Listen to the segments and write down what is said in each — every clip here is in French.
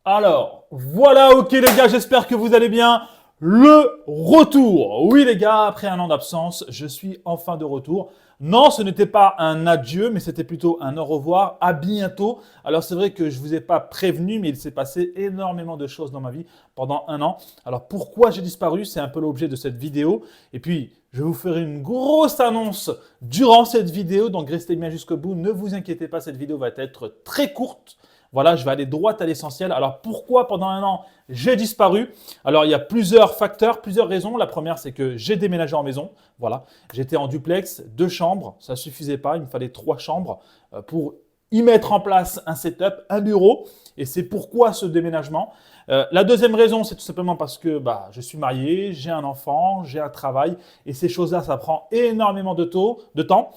Alors, voilà, ok les gars, j'espère que vous allez bien. Le retour. Oui les gars, après un an d'absence, je suis enfin de retour. Non, ce n'était pas un adieu, mais c'était plutôt un au revoir, à bientôt. Alors c'est vrai que je ne vous ai pas prévenu, mais il s'est passé énormément de choses dans ma vie pendant un an. Alors pourquoi j'ai disparu? C'est un peu l'objet de cette vidéo. Et puis, je vous ferai une grosse annonce durant cette vidéo, donc restez bien jusqu'au bout. Ne vous inquiétez pas, cette vidéo va être très courte. Voilà, je vais aller droit à l'essentiel. Alors pourquoi pendant un an j'ai disparu? Alors il y a plusieurs facteurs, plusieurs raisons. La première, c'est que j'ai déménagé en maison. Voilà, j'étais en duplex, 2 chambres, ça ne suffisait pas. Il me fallait 3 chambres pour y mettre en place un setup, un bureau. Et c'est pourquoi ce déménagement. La deuxième raison, c'est tout simplement parce que je suis marié, j'ai un enfant, j'ai un travail. Et ces choses-là, ça prend énormément de temps.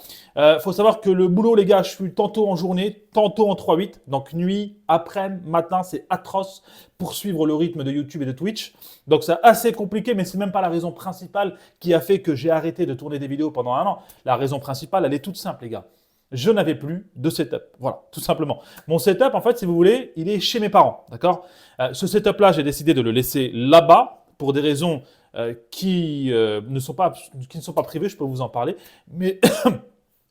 Faut savoir que le boulot, les gars, je suis tantôt en journée, tantôt en 3/8. Donc nuit, après-midi, matin, c'est atroce pour suivre le rythme de YouTube et de Twitch. Donc c'est assez compliqué, mais c'est même pas la raison principale qui a fait que j'ai arrêté de tourner des vidéos pendant un an. La raison principale, elle est toute simple, les gars. Je n'avais plus de setup. Voilà, tout simplement. Mon setup, en fait, si vous voulez, il est chez mes parents. D'accord? Ce setup-là, j'ai décidé de le laisser là-bas pour des raisons qui ne sont pas privées, je peux vous en parler. Mais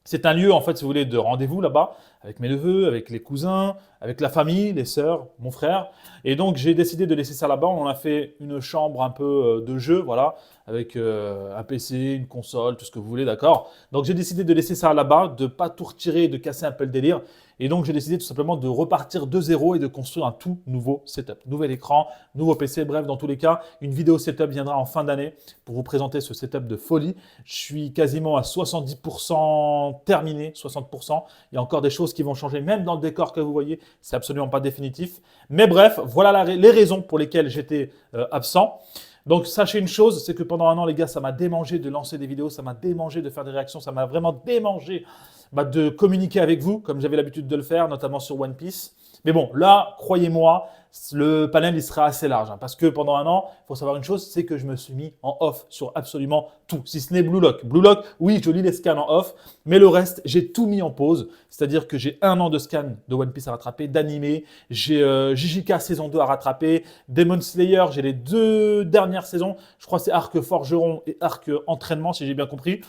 c'est un lieu, en fait, si vous voulez, de rendez-vous là-bas, avec mes neveux, avec les cousins, avec la famille, les sœurs, mon frère. Et donc, j'ai décidé de laisser ça là-bas. On a fait une chambre un peu de jeu, voilà, avec un PC, une console, tout ce que vous voulez, d'accord? Donc, j'ai décidé de laisser ça là-bas, de ne pas tout retirer et de casser un peu le délire. Et donc, j'ai décidé tout simplement de repartir de zéro et de construire un tout nouveau setup. Nouvel écran, nouveau PC, bref, dans tous les cas, une vidéo setup viendra en fin d'année pour vous présenter ce setup de folie. Je suis quasiment à 70% terminé, 60%. Il y a encore des choses qui vont changer, même dans le décor que vous voyez, c'est absolument pas définitif. Mais bref, voilà les raisons pour lesquelles j'étais absent. Donc, sachez une chose, c'est que pendant un an, les gars, ça m'a démangé de lancer des vidéos, ça m'a démangé de faire des réactions, ça m'a vraiment démangé de communiquer avec vous, comme j'avais l'habitude de le faire, notamment sur One Piece. Mais bon, là, croyez-moi, le panel, il sera assez large. Parce que pendant un an, il faut savoir une chose, c'est que je me suis mis en off sur absolument tout, si ce n'est Blue Lock. Blue Lock, oui, je lis les scans en off, mais le reste, j'ai tout mis en pause. C'est-à-dire que j'ai un an de scans de One Piece à rattraper, d'animé. J'ai JJK saison 2 à rattraper. Demon Slayer, j'ai les 2 dernières saisons. Je crois que c'est Arc Forgeron et Arc Entraînement, si j'ai bien compris.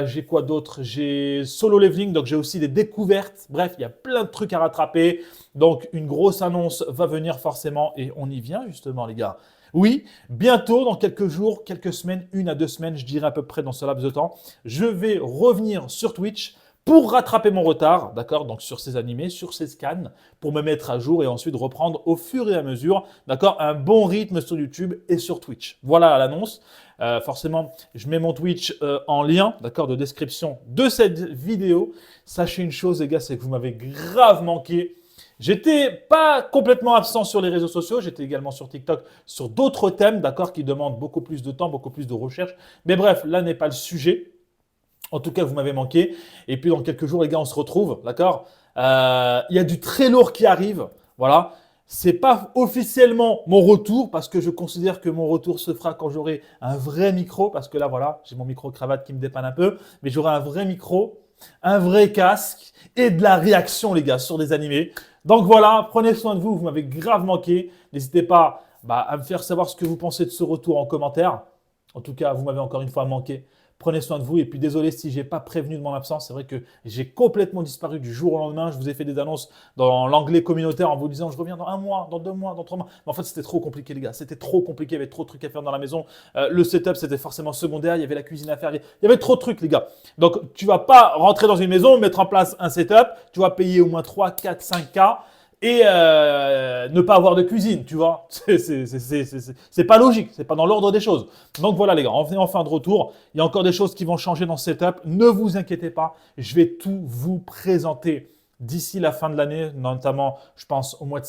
J'ai quoi d'autre? J'ai Solo Leveling, donc j'ai aussi des découvertes. Bref, il y a plein de trucs à rattraper. Donc, une grosse annonce va venir forcément et on y vient justement, les gars. Oui, bientôt, dans quelques jours, quelques semaines, 1 à 2 semaines, je dirais à peu près dans ce laps de temps, je vais revenir sur Twitch pour rattraper mon retard, d'accord? Donc, sur ces animés, sur ces scans, pour me mettre à jour et ensuite reprendre au fur et à mesure, d'accord? Un bon rythme sur YouTube et sur Twitch. Voilà l'annonce. Forcément, je mets mon Twitch en lien, d'accord, de description de cette vidéo. Sachez une chose, les gars, c'est que vous m'avez grave manqué. J'étais pas complètement absent sur les réseaux sociaux, j'étais également sur TikTok sur d'autres thèmes, d'accord, qui demandent beaucoup plus de temps, beaucoup plus de recherche. Mais bref, là n'est pas le sujet. En tout cas, vous m'avez manqué. Et puis dans quelques jours, les gars, on se retrouve, d'accord? Il y a du très lourd qui arrive, voilà. C'est pas officiellement mon retour parce que je considère que mon retour se fera quand j'aurai un vrai micro, parce que là, voilà, j'ai mon micro-cravate qui me dépanne un peu, mais j'aurai un vrai micro, un vrai casque et de la réaction, les gars, sur des animés. Donc voilà, prenez soin de vous, vous m'avez grave manqué. N'hésitez pas à me faire savoir ce que vous pensez de ce retour en commentaire. En tout cas, vous m'avez encore une fois manqué. Prenez soin de vous et puis désolé si je n'ai pas prévenu de mon absence. C'est vrai que j'ai complètement disparu du jour au lendemain. Je vous ai fait des annonces dans l'anglais communautaire en vous disant je reviens dans 1 mois, dans 2 mois, dans 3 mois. Mais en fait, c'était trop compliqué, les gars. C'était trop compliqué. Il y avait trop de trucs à faire dans la maison. Le setup, c'était forcément secondaire. Il y avait la cuisine à faire. Il y avait trop de trucs, les gars. Donc, tu vas pas rentrer dans une maison, mettre en place un setup. Tu vas payer au moins 3, 4, 5 K et ne pas avoir de cuisine, tu vois. C'est pas logique, c'est pas dans l'ordre des choses. Donc voilà les gars, on est en fin de retour. Il y a encore des choses qui vont changer dans ce setup. Ne vous inquiétez pas, je vais tout vous présenter d'ici la fin de l'année, notamment, je pense, au mois de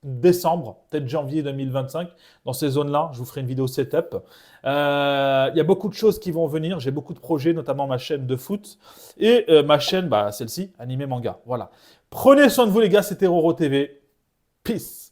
décembre, peut-être janvier 2025. Dans ces zones-là, je vous ferai une vidéo setup. Il y a beaucoup de choses qui vont venir. J'ai beaucoup de projets, notamment ma chaîne de foot et ma chaîne, celle-ci, Animé Manga. Voilà. Prenez soin de vous les gars, c'était Roro TV. Peace.